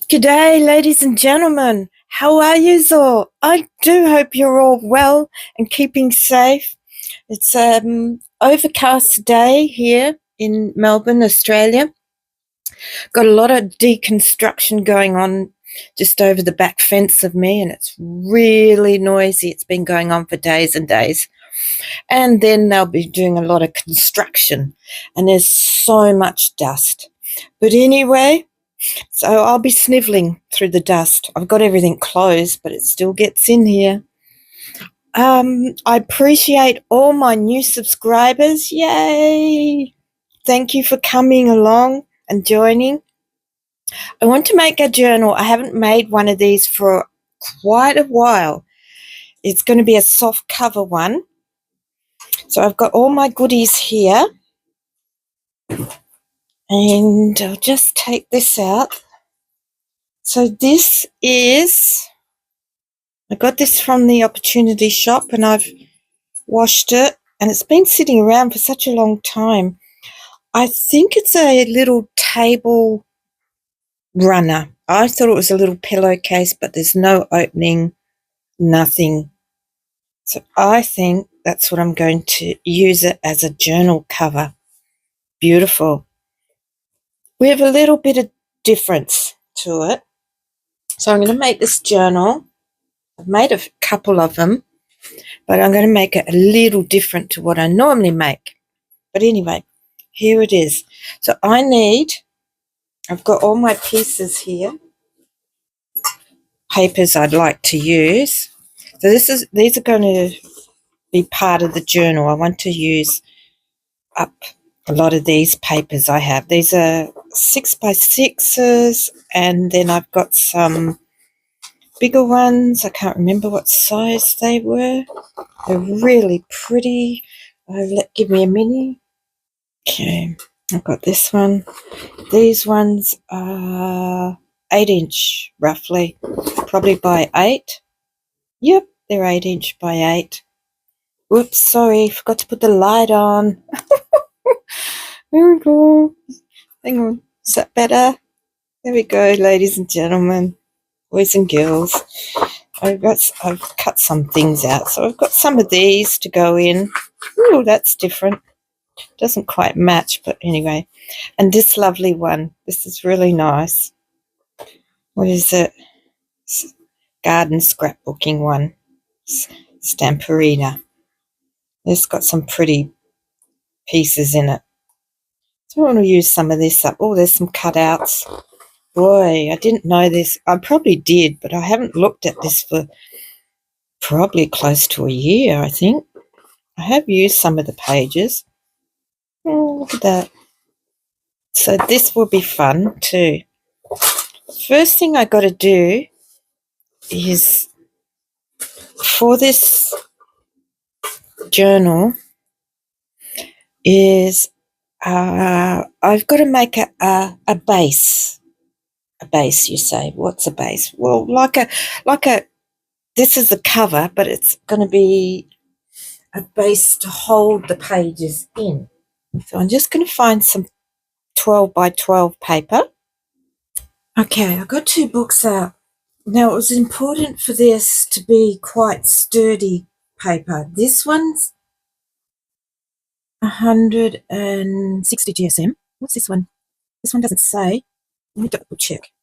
G'day, ladies and gentlemen. How are yous all? I do hope you're all well and keeping safe. It's overcast day here in Melbourne, Australia. Got a lot of deconstruction going on just over the back fence of me, and it's really noisy. It's been going on for days and days. And then they'll be doing a lot of construction, and there's so much dust. But anyway, so I'll be snivelling through the dust. I've got everything closed, but it still gets in here. I appreciate all my new subscribers. Yay! Thank you for coming along and joining. I want to make a journal. I haven't made one of these for quite a while. It's going to be a soft cover one. So I've got all my goodies here. And I'll just take this out. So this is, I got this from the Opportunity Shop and I've washed it, and it's been sitting around for such a long time. I think it's a little table runner. I thought it was a little pillowcase, but there's no opening, nothing. So I think that's what I'm going to use it as a journal cover. Beautiful. We have a little bit of difference to it. So I'm going to make this journal. I've made a couple of them, but I'm going to make it a little different to what I normally make. But anyway, here it is. So I've got all my pieces here, papers I'd like to use. So these are going to be part of the journal. I want to use up a lot of these papers I have. These are 6x6s, and then I've got some bigger ones. I can't remember what size they were. They're really pretty. Give me a minute. Okay, I've got this one. These ones are 8-inch, roughly, probably by 8. Yep, they're 8-inch by 8. Oops, sorry, forgot to put the light on. There we go. Hang on, is that better? There we go, ladies and gentlemen, boys and girls. I've cut some things out, so I've got some of these to go in. Ooh, that's different. Doesn't quite match, but anyway. And this lovely one, this is really nice. What is it? Garden scrapbooking one. Stamperina. It's got some pretty pieces in it. So I want to use some of this up. Oh, there's some cutouts. Boy, I didn't know this. I probably did, but I haven't looked at this for probably close to a year, I think. I have used some of the pages. Oh, look at that. So this will be fun too. First thing I got to do is, for this journal, is I've got to make a base. A base, you say? What's a base? Well, like a. This is the cover, but it's going to be a base to hold the pages in. So I'm just going to find some 12 by 12 paper. Okay, I got 2 books out. Now, it was important for this to be quite sturdy paper. This one's 160 GSM. What's this one? This one doesn't say. Let me double check.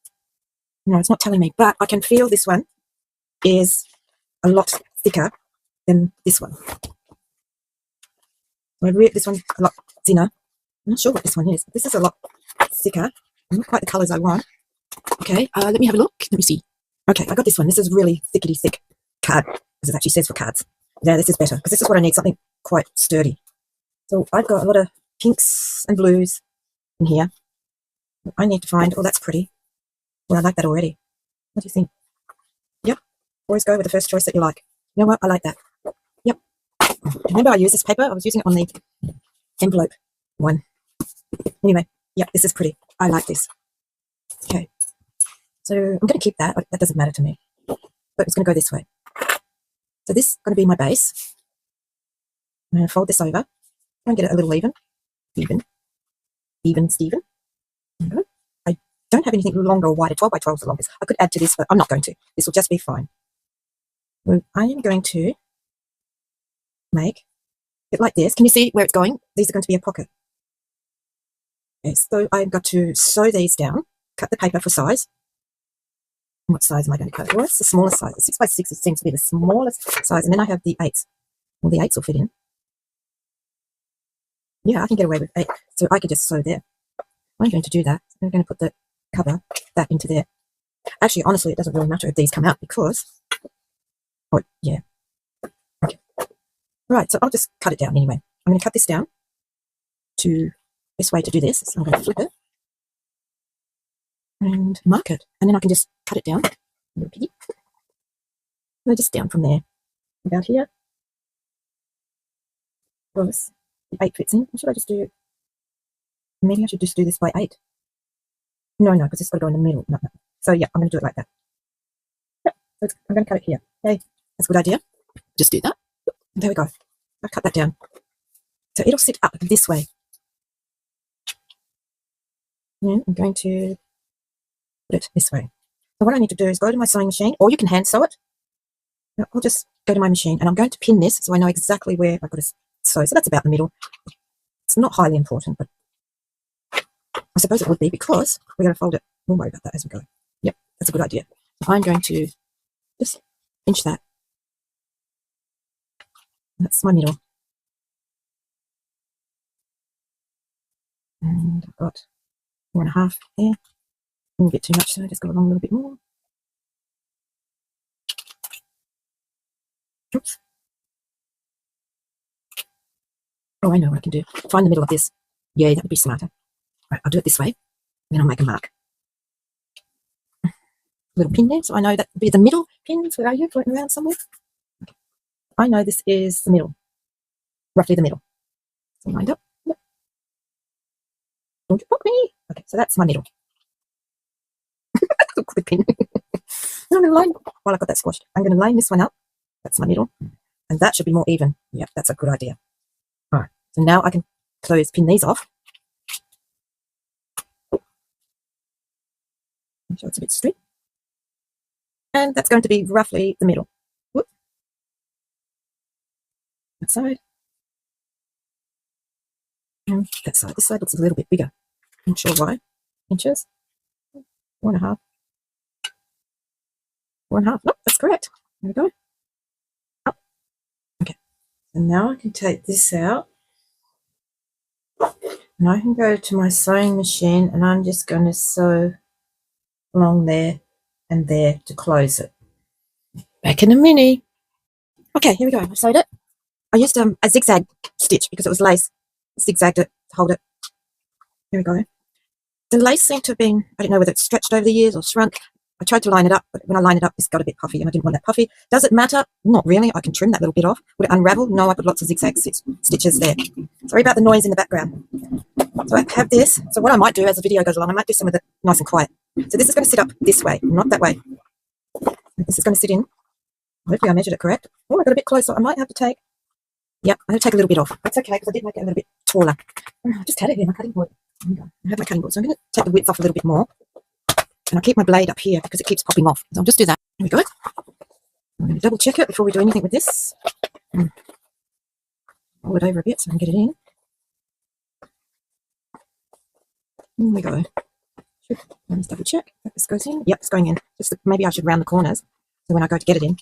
No, it's not telling me, but I can feel this one is a lot thicker than this one. This one's a lot thinner. I'm not sure what this one is. This is a lot thicker. Not quite the colours I want. Okay, let me have a look. Let me see. Okay, I got this one. This is really thickety thick card, as it actually says for cards. Yeah, this is better, because this is what I need, something quite sturdy. So I've got a lot of pinks and blues in here. I need to find, oh, that's pretty. Well, I like that already. What do you think? Yep, always go with the first choice that you like. You know what? I like that. Yep. Remember, I used this paper. I was using it on the envelope one. Anyway, yep, this is pretty. I like this. Okay. So I'm going to keep that. That doesn't matter to me. But it's going to go this way. So this is going to be my base. I'm going to fold this over. Try and get it a little even. Steven. don't have anything longer or wider. 12 by 12 is the longest. I could add to this, but I'm not going to. This will just be fine. I am going to make it like this. Can you see where it's going? These are going to be a pocket. Okay, so I've got to sew these down, cut the paper for size. What size am I going to cut? Well, it's the smallest size. 6 by 6 seems to be the smallest size. And then I have the 8s. Well, the 8s will fit in. Yeah, I can get away with 8. So I could just sew there. I'm going to do that. I'm going to put the cover, that into there. Actually, honestly, it doesn't really matter if these come out because... Oh, yeah. Okay. Right, so I'll just cut it down anyway. I'm going to cut this down to this way to do this. So I'm going to flip it and mark it. And then I can just cut it down. Little piggy. And just down from there. About here. Because the 8 fits in. Or should I just do... Maybe I should just do this by 8. No, because it's got to go in the middle. No. So yeah, I'm going to do it like that. Yeah, so I'm going to cut it here. Okay, that's a good idea. Just do that. There we go. I've cut that down. So it'll sit up this way. And I'm going to put it this way. So what I need to do is go to my sewing machine, or you can hand sew it. I'll just go to my machine and I'm going to pin this so I know exactly where I've got to sew. So that's about the middle. It's not highly important, but I suppose it would be because we're going to fold it. We'll worry about that as we go. Yep, that's a good idea. So I'm going to just pinch that. That's my middle. And I've got 4.5 there. A bit too much, so I just go along a little bit more. Oops. Oh, I know what I can do. Find the middle of this. Yeah, that would be smarter. Right, I'll do it this way. Then I'll make a mark. Little pin there, so I know that would be the middle pins. Where are you? Floating around somewhere? Okay. I know this is the middle. Roughly the middle. So lined up. Yep. Don't you poke me? Okay, so that's my middle. That's a good pin. I'm going to line, while I've got that squashed, I'm going to line this one up. That's my middle. And that should be more even. Yep, that's a good idea. All right, so now I can pin these off. Make sure it's a bit straight. And that's going to be roughly the middle. Whoop. That side. And that side. This side looks a little bit bigger. Not sure why. Inches. 4.5. 4.5. Nope, that's correct. There we go. Up. Okay. And now I can take this out. And I can go to my sewing machine and I'm just going to sew along there and there to close it. Back in a minute. Okay, here we go. I sewed it. I used a zigzag stitch because it was lace. Zigzagged it to hold it. Here we go. The lace seemed to have been, I don't know whether it's stretched over the years or shrunk. I tried to line it up, but when I line it up, it's got a bit puffy and I didn't want that puffy. Does it matter? Not really. I can trim that little bit off. Would it unravel? No, I put lots of zigzag stitches there. Sorry about the noise in the background. So I have this. So what I might do as the video goes along, I might do some of it nice and quiet. So this is going to sit up this way, not that way. This is going to sit in. Hopefully I measured it correct. Oh, I got a bit closer. I might have to take, yep, I'm going to take a little bit off. That's okay because I did make it a little bit taller. I just had it here, my cutting board. I have my cutting board, so I'm going to take the width off a little bit more. And I'll keep my blade up here because it keeps popping off. So I'll just do that. Here we go. I'm going to double check it before we do anything with this. Roll it over a bit so I can get it in. Here we go. Let's double check that this goes in. Yep, it's going in. Just maybe I should round the corners so when I go to get it in.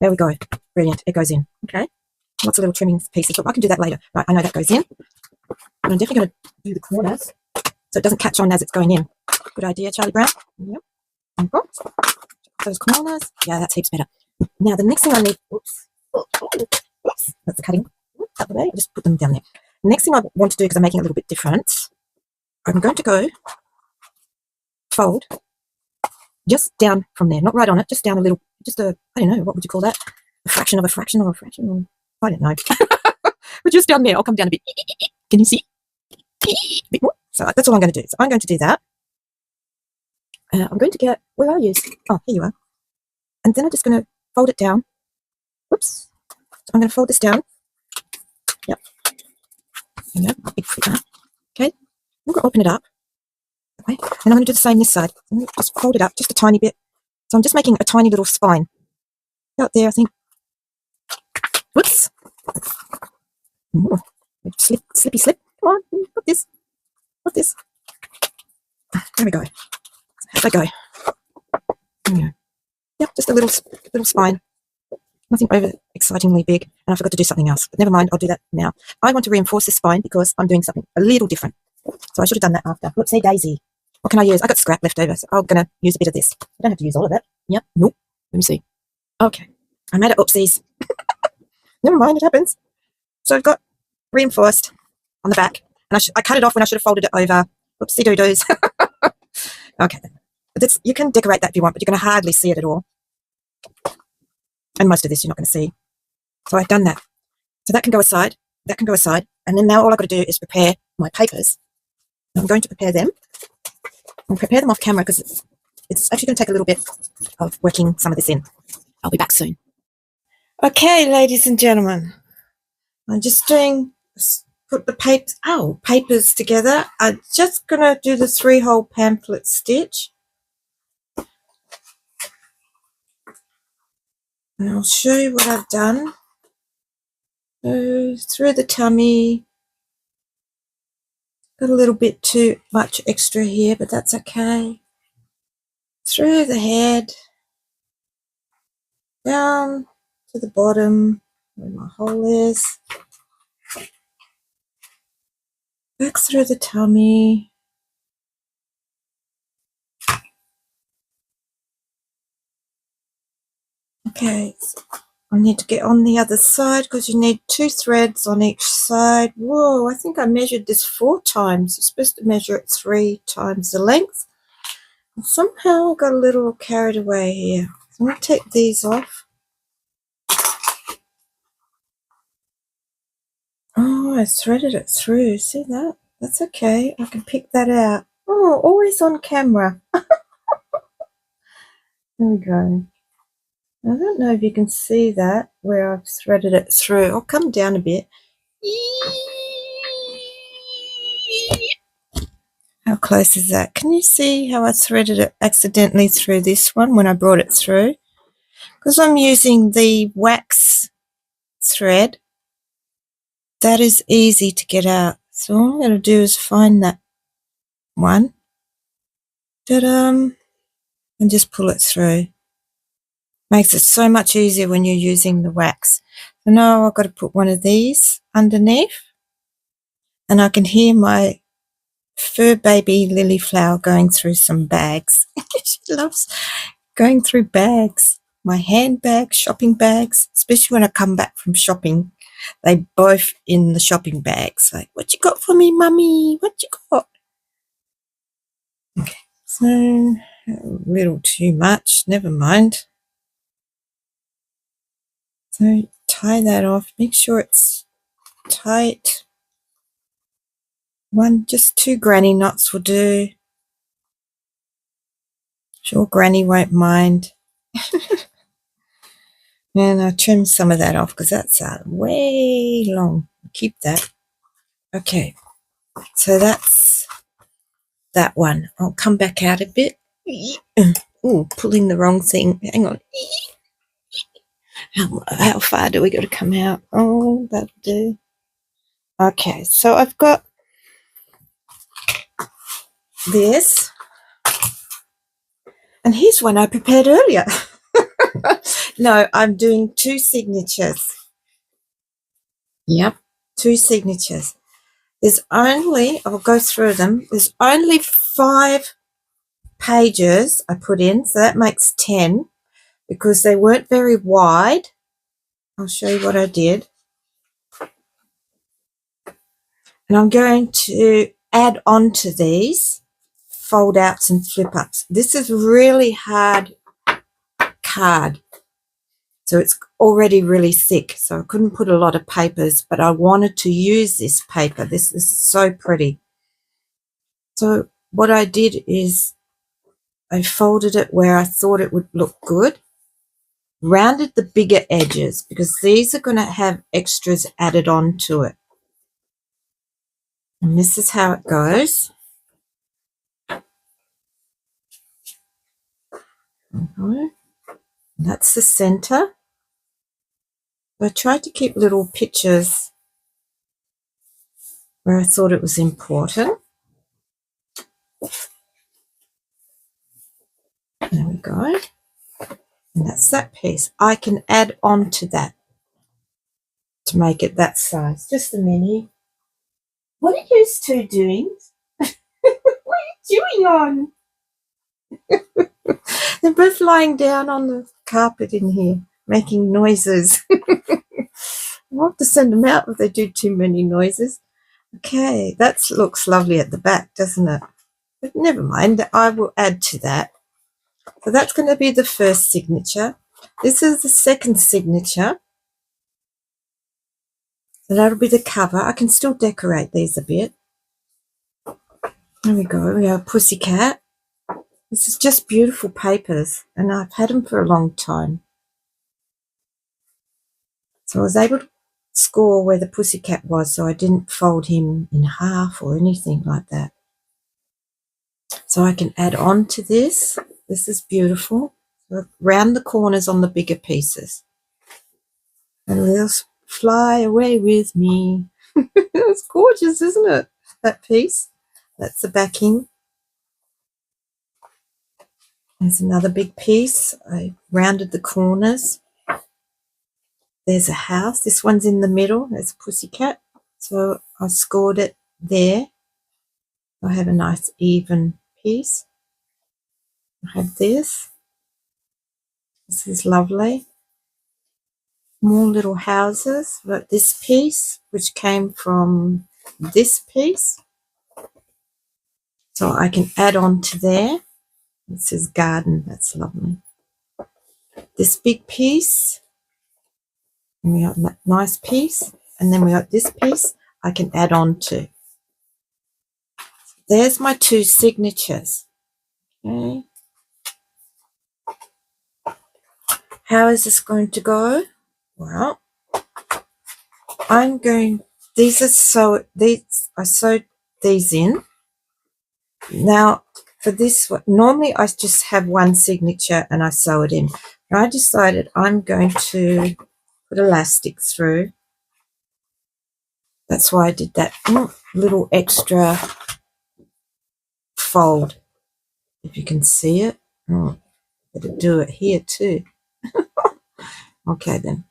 There we go. Brilliant. It goes in. Okay. Lots of little trimming pieces, but I can do that later. Right, I know that goes in. And I'm definitely going to do the corners so it doesn't catch on as it's going in. Good idea, Charlie Brown. Yep. And those corners. Yeah, that's heaps better. Now the next thing I need. Oops. Oops. That's the cutting. Out the way. I'll just put them down there. The next thing I want to do, because I'm making it a little bit different, I'm going to go fold just down from there, not right on it, just down a little, just a, I don't know, what would you call that? A fraction of a fraction or a fraction, or I don't know. But just down there, I'll come down a bit. Can you see? A bit more. So that's all I'm going to do. So I'm going to do that. I'm going to get, where are you? Oh, here you are. And then I'm just going to fold it down. Whoops. So I'm going to fold this down. Yep. Big flipper. Okay. I'm going to open it up. that way. And I'm going to do the same this side. I'm going to just fold it up just a tiny bit. So I'm just making a tiny little spine. Out there, I think. Whoops. Ooh, slippy slip. Come on, got this. Got this. There we go. How'd I go? Yeah. Yep, just a little spine. Nothing over excitingly big. And I forgot to do something else. But never mind, I'll do that now. I want to reinforce this spine because I'm doing something a little different. So I should have done that after. Whoopsie daisy. What can I use? I got scrap left over, so I'm going to use a bit of this. I don't have to use all of it. Yep. Nope. Let me see. Okay. I made it oopsies. Never mind, it happens. So I've got reinforced on the back. And I cut it off when I should have folded it over. Whoopsie doo-doos. Okay. But you can decorate that if you want, but you're going to hardly see it at all. And most of this you're not going to see. So I've done that. So that can go aside. That can go aside. And then now all I've got to do is prepare my papers. I'm going to prepare them. I'll prepare them off camera because it's actually going to take a little bit of working some of this in. I'll be back soon. Okay, ladies and gentlemen, I'm just put the papers together. I'm just going to do the 3-hole pamphlet stitch. And I'll show you what I've done. So through the tummy, got a little bit too much extra here, but that's okay. Through the head, down to the bottom where my hole is, back through the tummy, okay. I need to get on the other side because you need 2 threads on each side. Whoa, I think I measured this 4 times. You're supposed to measure it 3 times the length. And somehow I got a little carried away here. So I'm going to take these off. Oh, I threaded it through. See that? That's okay. I can pick that out. Oh, always on camera. There we go. I don't know if you can see that where I've threaded it through. I'll come down a bit. How close is that? Can you see how I threaded it accidentally through this one when I brought it through? Because I'm using the wax thread, that is easy to get out. So all I'm going to do is find that one. Ta-da! And just pull it through. Makes it so much easier when you're using the wax. So now I've got to put one of these underneath, and I can hear my fur baby lily flower going through some bags. She loves going through bags, my handbags, shopping bags, especially when I come back from shopping. They both in the shopping bags, like, what you got for me, mummy? What you got? Okay, so a little too much, never mind. So tie that off, make sure it's tight. Just 2 granny knots will do. Sure, granny won't mind. And I'll trim some of that off because that's way long. Keep that. Okay, so that's that one. I'll come back out a bit. Oh, pulling the wrong thing. Hang on. How far do we got to come out? Oh, that'll do. Okay, so I've got this. And here's one I prepared earlier. No, I'm doing 2 signatures. Yep, 2 signatures. I'll go through them. There's only 5 pages I put in, so that makes 10 because they weren't very wide. I'll show you what I did. And I'm going to add on to these fold outs and flip ups. This is really hard card. So it's already really thick. So I couldn't put a lot of papers, but I wanted to use this paper. This is so pretty. So what I did is I folded it where I thought it would look good, rounded the bigger edges because these are going to have extras added on to it. And this is how it goes. Okay. That's the center. I tried to keep little pictures where I thought it was important. There we go. And that's that piece. I can add on to that to make it that size. Just a mini. What are you two doing? What are you chewing on? They're both lying down on the carpet in here, making noises. I'll have to send them out if they do too many noises. Okay, that looks lovely at the back, doesn't it? But never mind, I will add to that. So that's going to be the first signature. This is the second signature. So that'll be the cover. I can still decorate these a bit. There we go. We have a pussycat. This is just beautiful papers, and I've had them for a long time. So I was able to score where the pussycat was, so I didn't fold him in half or anything like that. So I can add on to this. This is beautiful. So round the corners on the bigger pieces. And they'll fly away with me. It's gorgeous, isn't it? That piece. That's the backing. There's another big piece. I rounded the corners. There's a house. This one's in the middle. There's a pussycat. So I scored it there. I have a nice even piece. I have this. This is lovely. More little houses. But this piece, which came from this piece. So I can add on to there. It says garden. That's lovely. This big piece. And we got that nice piece. And then we got this piece I can add on to. There's my two signatures. Okay. How is this going to go? Well, I'm going, I sewed these in. Now, for this one, normally I just have one signature and I sew it in. And I decided I'm going to put elastic through. That's why I did that little extra fold, if you can see it. Better do it here too. Okay then.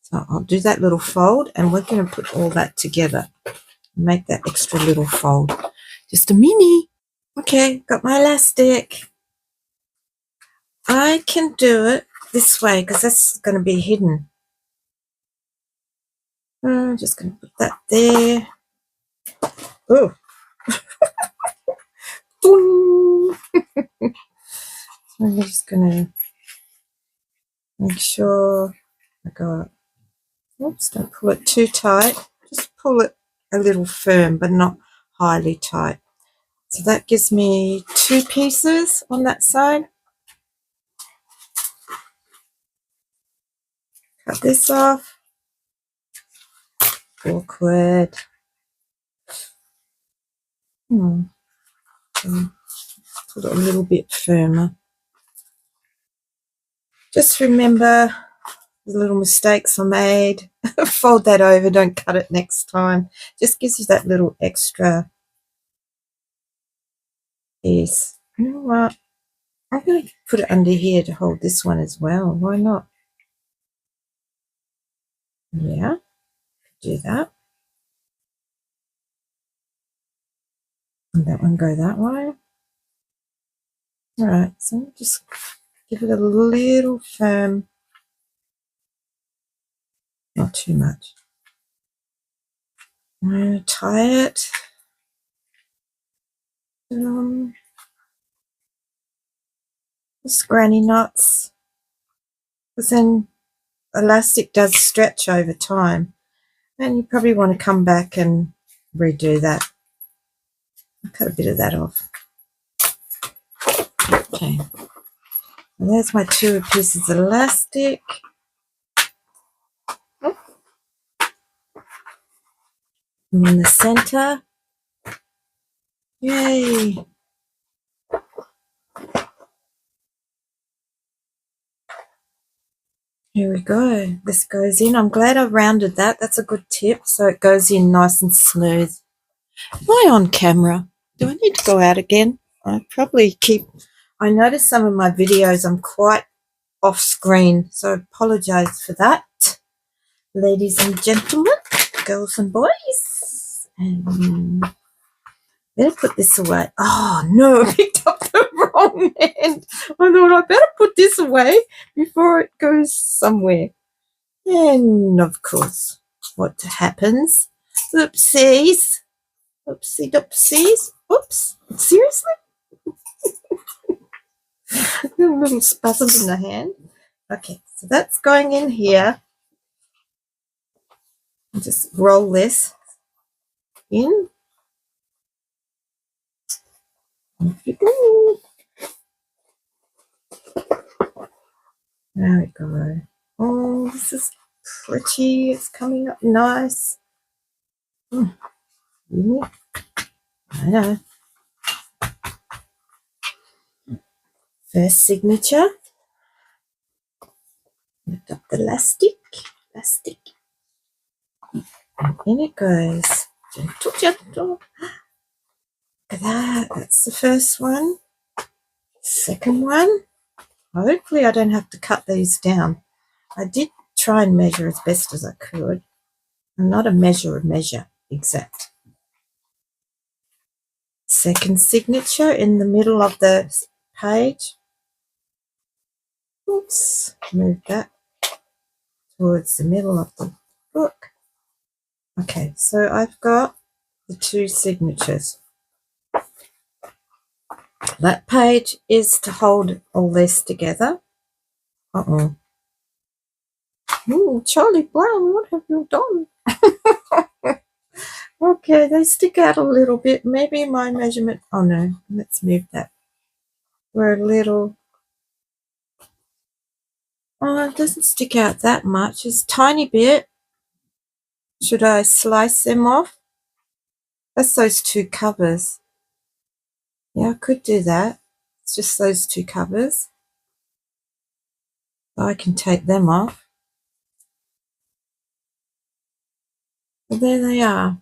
So I'll do that little fold and we're going to put all that together. Make that extra little fold. Just a mini. Okay, got my elastic. I can do it this way because that's going to be hidden. I'm just going to put that there. Oh. I'm just going to make sure I got, oops, don't pull it too tight. Just pull it a little firm, but not highly tight. So that gives me two pieces on that side. Cut this off. Awkward. Put it a little bit firmer. Just remember the little mistakes I made. Fold that over, don't cut it next time. Just gives you that little extra piece. You know what? I'm going to put it under here to hold this one as well. Why not? Yeah, do that. And that one go that way. All right, so just give it a little firm. Not too much. I'm going to tie it. Just granny knots. Because then elastic does stretch over time. And you probably want to come back and redo that. I'll cut a bit of that off. Okay. And there's my two pieces of elastic. And in the center. Yay! Here we go. This goes in. I'm glad I rounded that. That's a good tip. So it goes in nice and smooth. Am I on camera? Do I need to go out again? I notice some of my videos I'm quite off screen, so I apologise for that. Ladies and gentlemen, girls and boys. And better put this away. Oh no, I picked up the wrong end. I thought I better put this away before it goes somewhere. And of course, what happens? Oopsies. Oopsie doopsies. Oops. Seriously? Little spasms in the hand. Okay, so that's going in here. I'll just roll this in. There we go. Oh, this is pretty. It's coming up nice. Really? I know. First signature. Lift up the elastic. And in it goes. Gentle, gentle. Look at that. That's the first one. Second one. Hopefully I don't have to cut these down. I did try and measure as best as I could. I'm not a measure exact. Second signature in the middle of the page. Oops, move that towards the middle of the book. Okay, so I've got the two signatures. That page is to hold all this together. Uh-oh. Ooh, Charlie Brown, what have you done? Okay, they stick out a little bit. Maybe my measurement... Oh, no. Let's move that. We're a little... Oh, it doesn't stick out that much. It's a tiny bit. Should I slice them off? That's those two covers. Yeah, I could do that. It's just those two covers. I can take them off. But there they are.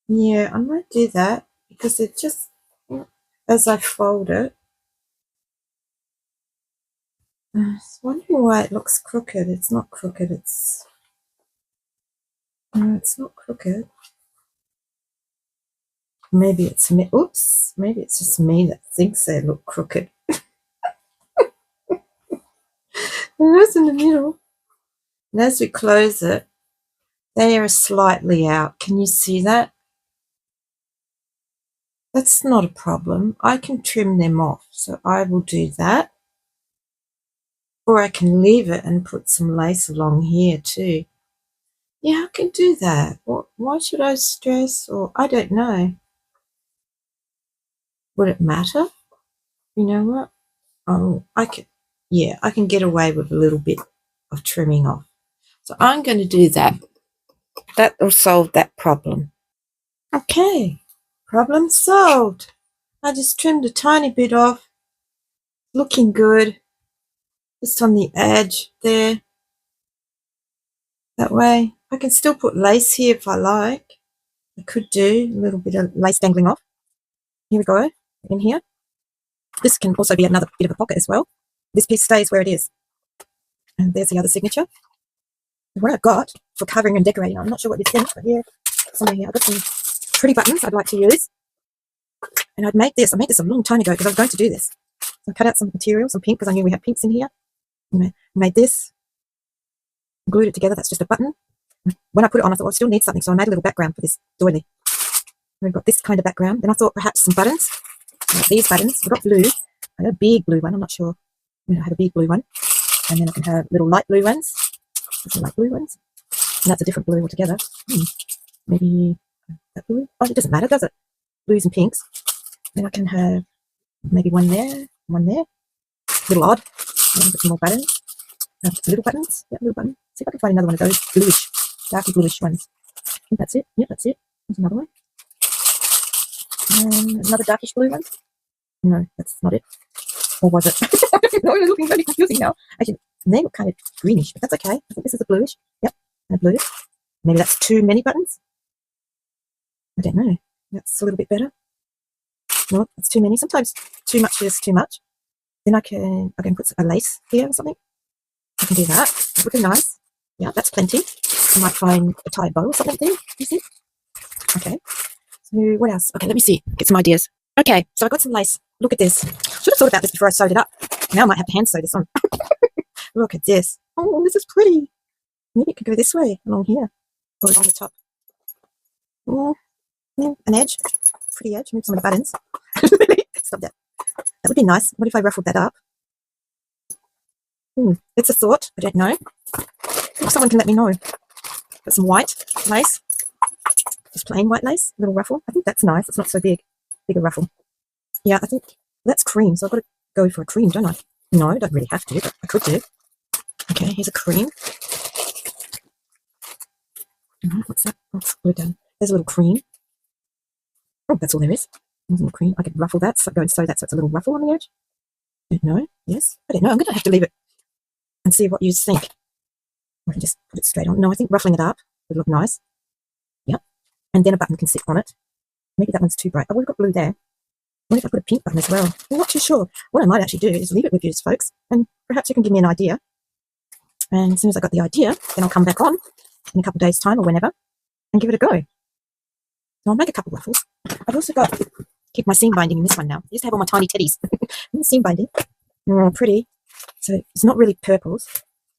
Yeah, I might do that because it just... As I fold it... I was wondering why it looks crooked. It's not crooked. It's... No, it's not crooked. Maybe it's me. Oops. Maybe it's just me that thinks they look crooked. Those in the middle. And as we close it, they are slightly out. Can you see that? That's not a problem. I can trim them off. So I will do that. Or I can leave it and put some lace along here too. Yeah, I can do that. Why should I stress? Or I don't know. Would it matter? You know what? Oh, I can get away with a little bit of trimming off. So I'm going to do that. That will solve that problem. Okay, problem solved. I just trimmed a tiny bit off. Looking good. Just on the edge there. That way. I can still put lace here if I like. I could do a little bit of lace dangling off. Here we go. In here. This can also be another bit of a pocket as well. This piece stays where it is. And there's the other signature. What I've got for covering and decorating, I'm not sure what you think, but here, somewhere here, I've got some pretty buttons I'd like to use. And I made this a long time ago because I was going to do this. So I cut out some material, some pink, because I knew we had pinks in here. I made this, glued it together. That's just a button. When I put it on, I thought, well, I still need something, so I made a little background for this doily. We've got this kind of background. Then I thought perhaps some buttons. Like these buttons. We've got blue. I had a big blue one. I'm not sure. I had a big blue one. And then I can have little light blue ones. Some light blue ones. And that's a different blue altogether. Maybe that blue. Oh, it doesn't matter, does it? Blues and pinks. Then I can have maybe one there, one there. A little odd. Put some more buttons. Little buttons. Yeah, little button. See if I can find another one of those bluish, darky bluish ones. I think that's it. Yep, that's it. There's another one. Another darkish blue one. No, that's not it. Or was it? No, it's looking very confusing now. Actually, And they look kind of greenish, but that's okay. I think this is a bluish. Yep, and a bluish. Maybe that's too many buttons. I don't know. That's a little bit better. No, that's too many. Sometimes too much is too much. Then I can put a lace here or something. I can do that. That would be nice. Yeah, that's plenty. I might find a tie bow or something there. You see? Okay. So what else? Okay, let me see. Get some ideas. Okay, so I got some lace. Look at this. Should have thought about this before I sewed it up. Now I might have to hand sew this on. Look at this. Oh, this is pretty. Maybe it could go this way along here or along the top. Oh, yeah, an edge. Pretty edge. Move some of the buttons. Stop that. That would be nice. What if I ruffled that up? It's a thought. I don't know. If someone can let me know. Got some white lace. Just plain white lace. Little ruffle. I think that's nice. It's not so big. Bigger ruffle. Yeah, I think that's cream. So I've got to go for a cream, don't I? No, I don't really have to, but I could do. Okay, here's a cream. What's that? Oh, we're done. There's a little cream. Oh, that's all there is. There's a little cream. I could ruffle that, so go and sew that so it's a little ruffle on the edge. I don't know. Yes? I don't know. I'm going to have to leave it and see what you think. I can just put it straight on. No, I think ruffling it up would look nice. Yep. And then a button can sit on it. Maybe that one's too bright. Oh, we've got blue there. What if I put a pink button as well? I'm not too sure. What I might actually do is leave it with you, folks, and perhaps you can give me an idea. And as soon as I got the idea, then I'll come back on in a couple of days' time or whenever and give it a go. So I'll make a couple of ruffles. I've also got keep my seam binding in this one now. I used to have all my tiny teddies. Seam binding. Oh, pretty. So it's not really purples.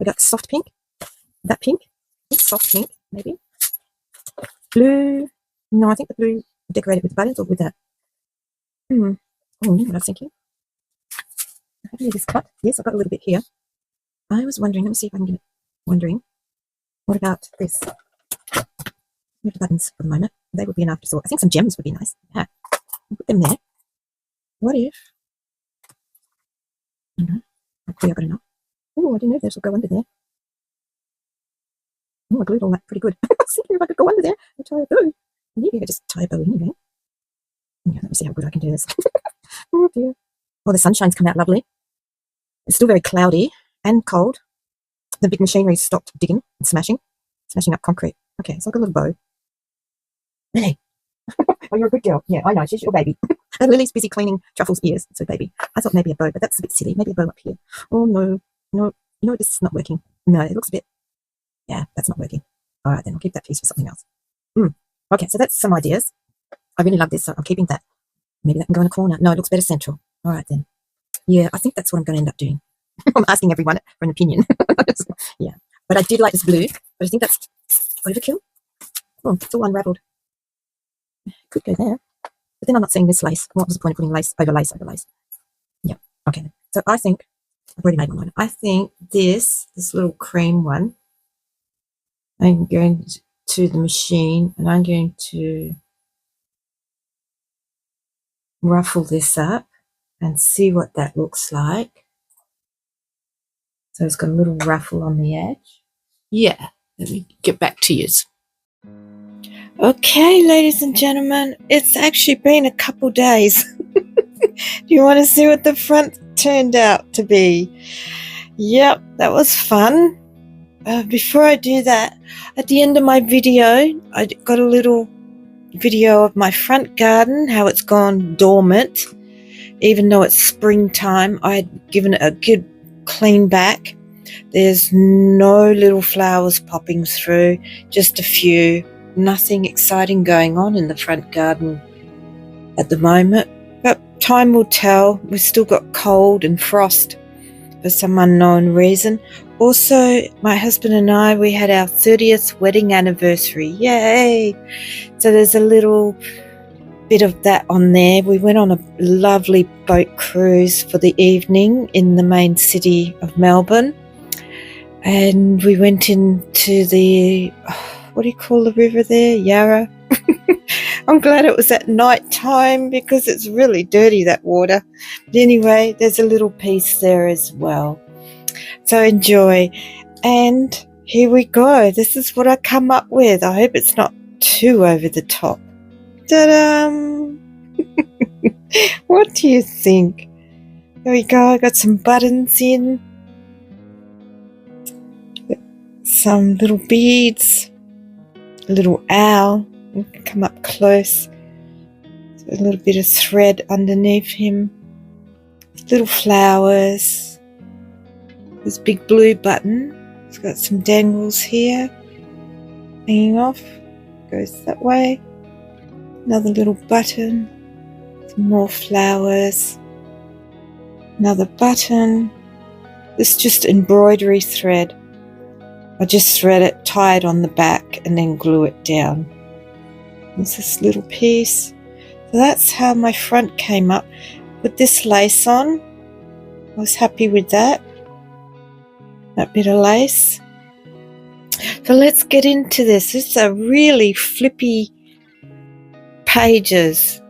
I got soft pink. That pink. It's soft pink, maybe. Blue. No, I think the blue decorated with buttons or with that. Oh, you know what I was thinking? Have you this cut? Yes, I've got a little bit here. I was wondering, let me see if I can get it. Wondering, what about this? Leave the buttons for the moment. They would be an afterthought. I think some gems would be nice. Yeah. I'll put them there. What if? I don't know. Hopefully I got enough. Oh, I didn't know if this will go under there. Oh, I glued all that pretty good. I was thinking if I could go under there and tie a bow. Maybe I could just tie a bow anyway. Yeah, let me see how good I can do this. Oh dear. Oh, the sunshine's come out lovely. It's still very cloudy and cold. The big machinery stopped digging and smashing up concrete. Okay, it's like a little bow. Lily. Oh, you're a good girl. Yeah, I know. She's your baby. And Lily's busy cleaning Truffle's ears. So, baby. I thought maybe a bow, but that's a bit silly. Maybe a bow up here. Oh, no. No. You know, this is not working. No, it looks a bit... Yeah, that's not working. All right, then I'll keep that piece for something else. Okay, so that's some ideas. I really love this, so I'm keeping that. Maybe that can go in a corner. No, it looks better central. All right, then. Yeah, I think that's what I'm going to end up doing. I'm asking everyone for an opinion. Yeah, but I did like this blue, but I think that's overkill. Oh, it's all unraveled. Could go there. But then I'm not seeing this lace. What was the point of putting lace over lace over lace? Yeah, okay. So I think, I've already made one. I think this little cream one, I'm going to the machine and I'm going to ruffle this up and see what that looks like. So it's got a little ruffle on the edge. Yeah, let me get back to you. Okay, ladies and gentlemen, it's actually been a couple days. Do you want to see what the front turned out to be? Yep, that was fun. Before I do that, at the end of my video, I got a little video of my front garden, how it's gone dormant. Even though it's springtime, I had given it a good clean back. There's no little flowers popping through, just a few. Nothing exciting going on in the front garden at the moment, but time will tell. We've still got cold and frost for some unknown reason. Also, my husband and I, we had our 30th wedding anniversary. Yay! So there's a little bit of that on there. We went on a lovely boat cruise for the evening in the main city of Melbourne, and we went into the, what do you call the river there? Yarra. I'm glad it was at night time because it's really dirty, that water. But anyway, there's a little piece there as well. So enjoy. And here we go. This is what I come up with. I hope it's not too over the top. Ta-da! What do you think? There we go. I got some buttons in. some little beads, a little owl. You can come up close. A little bit of thread underneath him. Little flowers. This big blue button. It's got some dangles here. Hanging off. Goes that way. Another little button. Some more flowers. Another button. This is just embroidery thread. I just thread it, tie it on the back, and then glue it down. There's this little piece. So that's how my front came up. Put this lace on. I was happy with that. That bit of lace. So let's get into this. These are really flippy pages.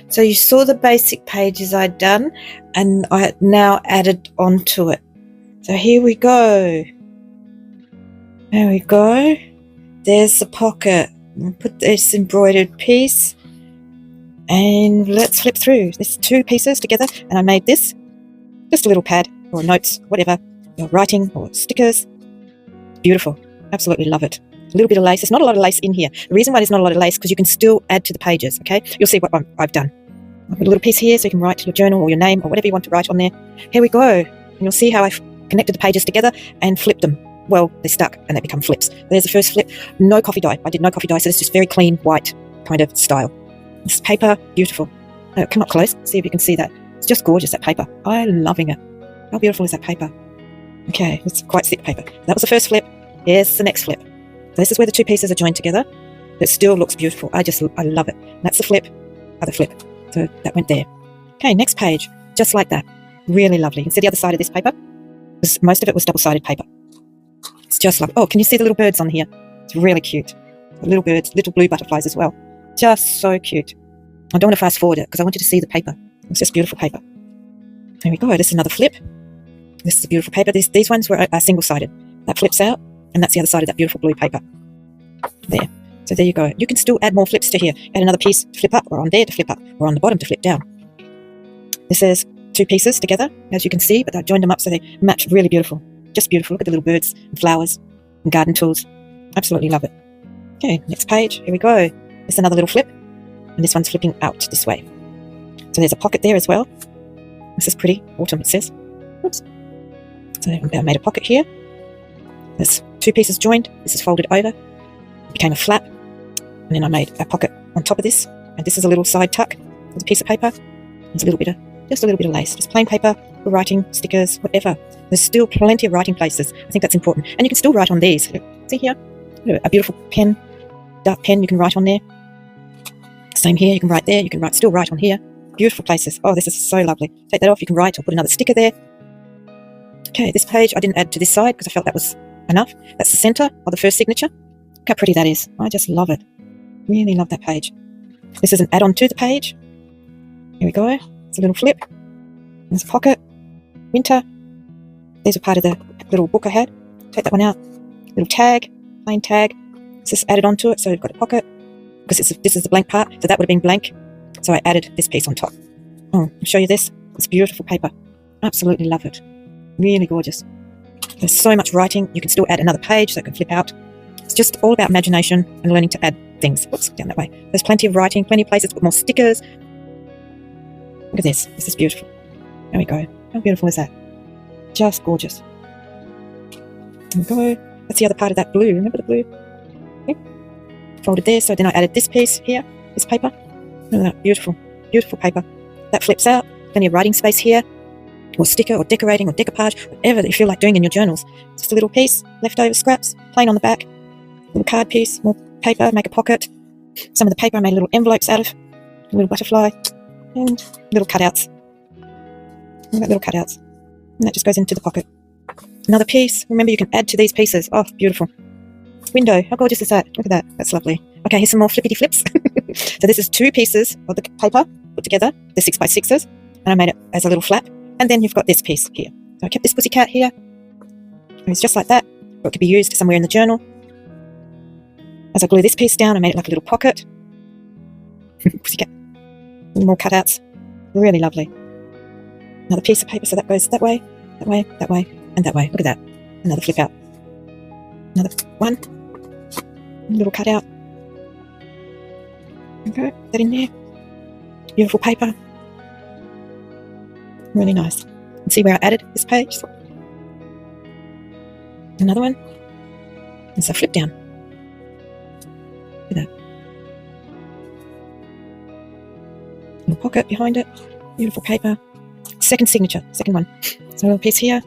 So you saw the basic pages I'd done, and I now added onto it. So here we go. There we go. There's the pocket. I'll put this embroidered piece. And let's flip through. There's 2 pieces together, and I made this. Just a little pad or notes, whatever. Or writing or stickers. Beautiful. Absolutely love it. A little bit of lace. There's not a lot of lace in here. The reason why there's not a lot of lace because you can still add to the pages, okay? You'll see what I've done. I've got a little piece here so you can write your journal or your name or whatever you want to write on there. Here we go. And you'll see how I've connected the pages together and flipped them. Well, they're stuck and they become flips. There's the first flip. No coffee dye. I did no coffee dye, so it's just very clean, white kind of style. This paper, beautiful. Come up close, see if you can see that. It's just gorgeous, that paper. I'm loving it. How beautiful is that paper? Okay, it's quite thick paper. That was the first flip. Here's the next flip. So this is where the 2 pieces are joined together. It still looks beautiful. I love it. That's the flip, other flip. So that went there. Okay, next page. Just like that. Really lovely. You can see the other side of this paper. Most of it was double-sided paper. It's just like, oh, can you see the little birds on here? It's really cute. The little birds, little blue butterflies as well. Just so cute. I don't want to fast forward it because I want you to see the paper. It's just beautiful paper. There we go. This is another flip. This is a beautiful paper. These ones were single-sided. That flips out, and that's the other side of that beautiful blue paper. There. So there you go. You can still add more flips to here. Add another piece to flip up, or on there to flip up, or on the bottom to flip down. This is 2 pieces together, as you can see, but I joined them up so they match really beautiful. Just beautiful. Look at the little birds and flowers and garden tools. Absolutely love it. Okay, next page. Here we go. There's another little flip, and this one's flipping out this way. So there's a pocket there as well. This is pretty. Autumn, it says. Oops. So I made a pocket here. There's 2 pieces joined. This is folded over. It became a flap. And then I made a pocket on top of this. And this is a little side tuck. There's a piece of paper. There's just a little bit of lace. Just plain paper for writing, stickers, whatever. There's still plenty of writing places. I think that's important. And you can still write on these. See here? A beautiful pen, dark pen you can write on there. Same here, you can write there. You can still write on here. Beautiful places. Oh, this is so lovely. Take that off, you can write or put another sticker there. Okay, this page I didn't add to this side because I felt that was enough. That's the center of the first signature. Look how pretty that is. I just love it. Really love that page. This is an add-on to the page. Here we go. It's a little flip. There's a pocket. Winter. These are part of the little book I had. Take that one out. Little tag. Plain tag. It's just added onto it, so we've got a pocket. Because this is the blank part, so that would have been blank. So I added this piece on top. Oh, I'll show you this. It's beautiful paper. Absolutely love it. Really gorgeous. There's so much writing. You can still add another page so it can flip out. It's just all about imagination and learning to add things. Oops, down that way. There's plenty of writing, plenty of places to put more stickers. Look at this. This is beautiful. There we go. How beautiful is that? Just gorgeous. There we go. That's the other part of that blue. Remember the blue? Okay. Folded there. So then I added this piece here, this paper. Look at that. Beautiful. Beautiful paper. That flips out. Plenty of writing space here. Or sticker or decorating or decoupage, whatever that you feel like doing in your journals. Just a little piece, leftover scraps, plain on the back. Little card piece, more paper, make a pocket. Some of the paper I made little envelopes out of. A little butterfly. And little cutouts. Look at little cutouts. And that just goes into the pocket. Another piece. Remember, you can add to these pieces. Oh, beautiful. Window. How gorgeous is that? Look at that. That's lovely. Okay, here's some more flippity flips. So this is 2 pieces of the paper put together. They're 6x6s. And I made it as a little flap. And then you've got this piece here. So I kept this pussycat here. And it's just like that. Or it could be used somewhere in the journal. As I glue this piece down, I made it like a little pocket. Pussycat. More cutouts. Really lovely. Another piece of paper, so that goes that way, that way, that way, and that way. Look at that. Another flip out. Another one. Little cutout. Okay, put that in there. Beautiful paper. Really nice. And see where I added this page? Another one. It's a flip down. Look at that. Little pocket behind it. Beautiful paper. Second signature. Second one. So a little piece here.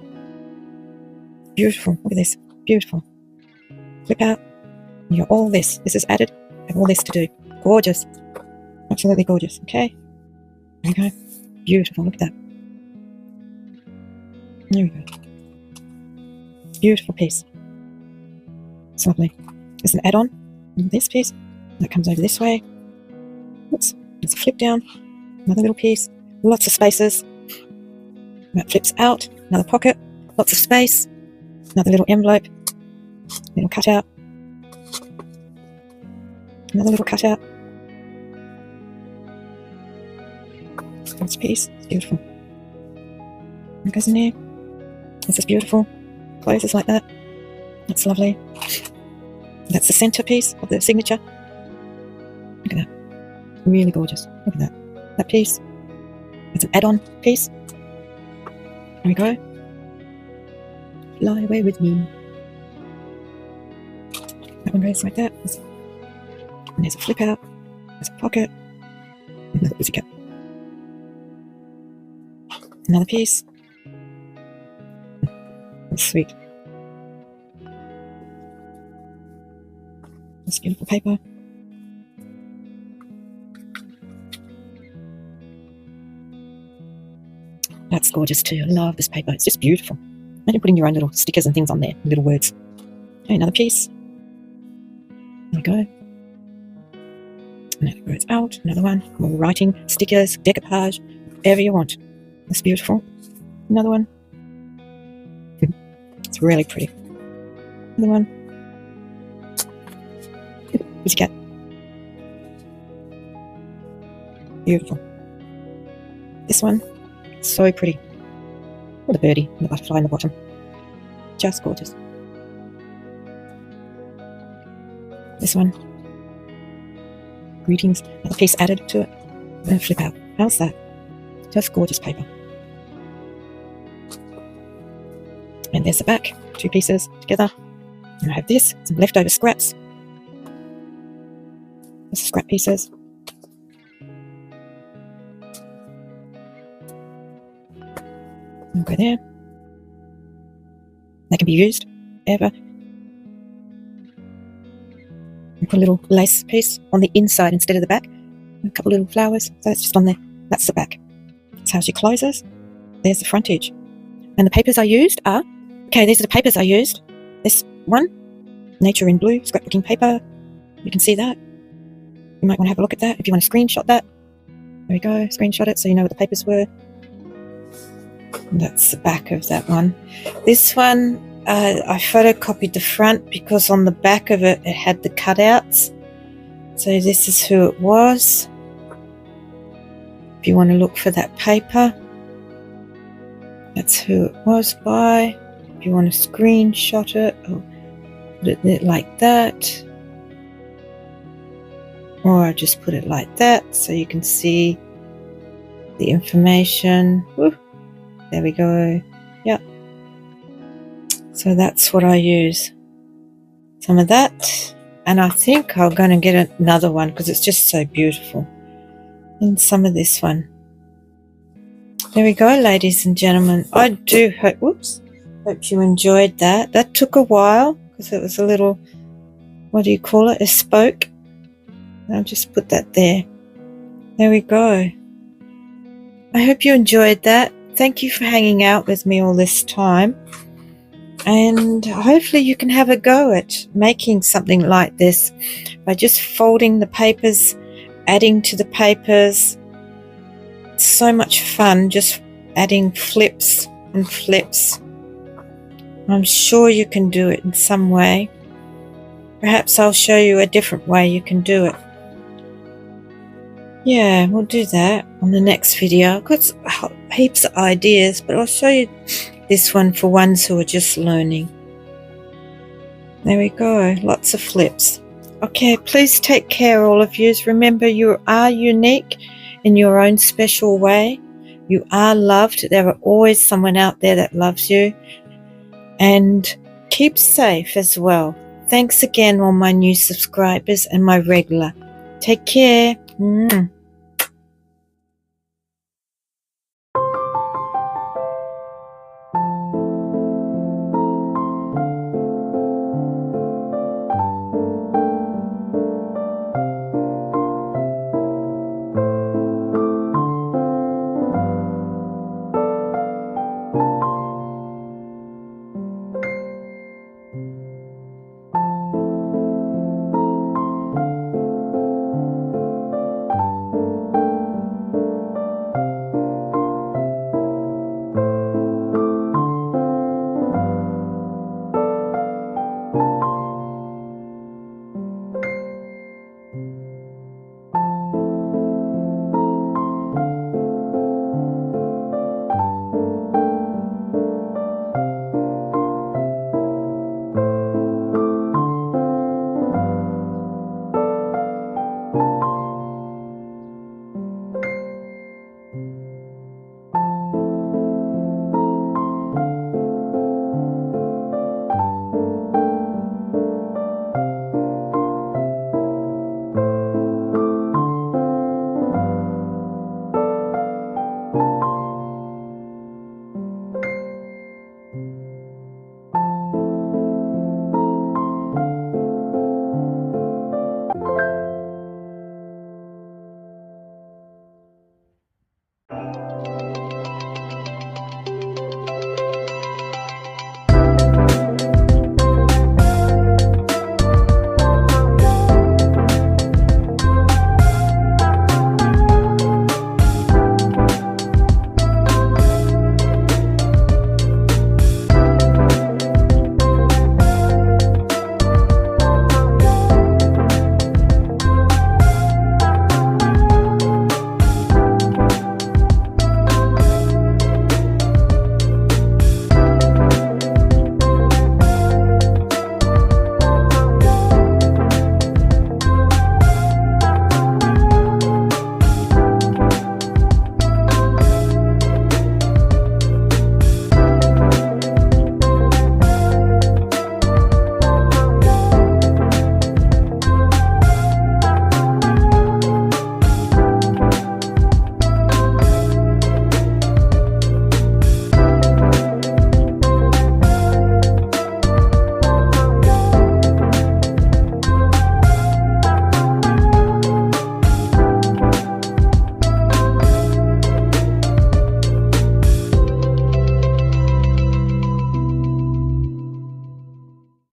Beautiful. Look at this. Beautiful. Flip out. You got all this. This is added. I have all this to do. Gorgeous. Absolutely gorgeous. Okay. There we go. Beautiful. Look at that. There we go. Beautiful piece. It's lovely. There's an add-on. This piece. That comes over this way. Oops. There's a flip down. Another little piece. Lots of spaces. That flips out. Another pocket. Lots of space. Another little envelope. Little cutout. Another little cutout. This piece. It's beautiful. It goes in there. This is beautiful. Closes like that. That's lovely. That's the center piece of the signature. Look at that. Really gorgeous. Look at that. That piece. It's an add-on piece. There we go. Fly away with me. That one goes like that. And there's a flip out. There's a pocket. Another pussycat. Another piece. That's sweet. This beautiful paper. That's gorgeous too. I love this paper. It's just beautiful. Imagine putting your own little stickers and things on there, little words. Okay, another piece. There we go. And that goes out. Another one. More writing, stickers, decoupage, whatever you want. That's beautiful. Another one. It's really pretty. Another one. Pussycat. Beautiful. This one. So pretty. With a birdie and the butterfly in the bottom. Just gorgeous. This one. Greetings. Another piece added to it. And flip out. How's that? Just gorgeous paper. And there's the back. Two pieces together. And I have this. Some leftover scraps. There's the scrap pieces. I'll go there. They can be used ever. And put a little lace piece on the inside instead of the back. A couple little flowers. So it's just on there. That's the back. That's how she closes. There's the frontage. And the papers I used are, okay, these are the papers I used. This one, Nature in Blue, scrapbooking paper. You can see that. You might want to have a look at that if you want to screenshot that. There we go, screenshot it so you know what the papers were. And that's the back of that one. This one, I photocopied the front because on the back of it, it had the cutouts. So this is who it was. If you want to look for that paper, that's who it was by. If you want to screenshot it or put it like that, or I just put it like that so you can see the information. Woo. There we go. Yep. So that's what I use. Some of that, and I think I'm going to get another one because it's just so beautiful. And some of this one. There we go, ladies and gentlemen. I do hope, hope you enjoyed that. That took a while because it was a little, what do you call it? A spoke. I'll just put that there. There we go. I hope you enjoyed that. Thank you for hanging out with me all this time. And hopefully you can have a go at making something like this by just folding the papers, adding to the papers. It's so much fun just adding flips and flips. I'm sure you can do it in some way. Perhaps I'll show you a different way you can do it. Yeah, we'll do that on the next video. I've got heaps of ideas, but I'll show you this one for ones who are just learning. There we go. Lots of flips. Okay, please take care, all of you. Remember, you are unique in your own special way. You are loved. There are always someone out there that loves you. And keep safe as well. Thanks again, all my new subscribers and my regular. Take care.